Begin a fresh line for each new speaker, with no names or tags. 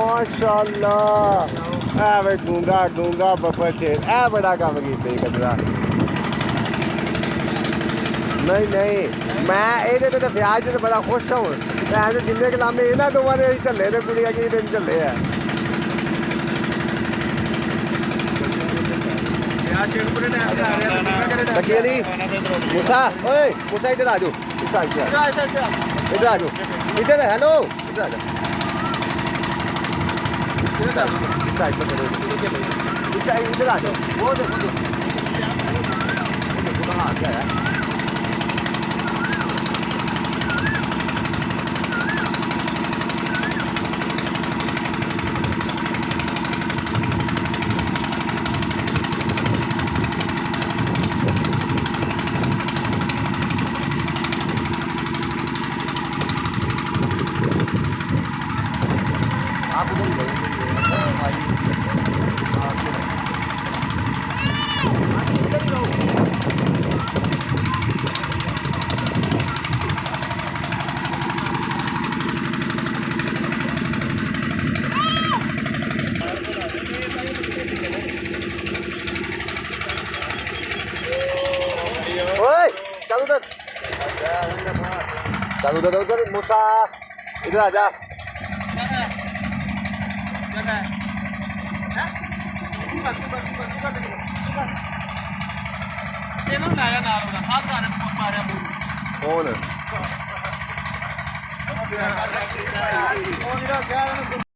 माशाअल्लाह ए वे गूंगा गूंगा बब्बर शेर ए बड़ा काम कीते कजरा नहीं नहीं मैं ये तो प्याज तो बड़ा खुश हूँ मैं जिन्ने कलामे इन्होंने दोवां दे झल्ले तो कुड़िया की दिन झल्ले है मूसा ओए मूसा इधर आ जाओ इधर आ जाओ इधर हेलो इधर आ जाओ इधर आ जाओ वो देखो आ गया है आप उधर चल उधर उधर मूसा इधर आ जा कौन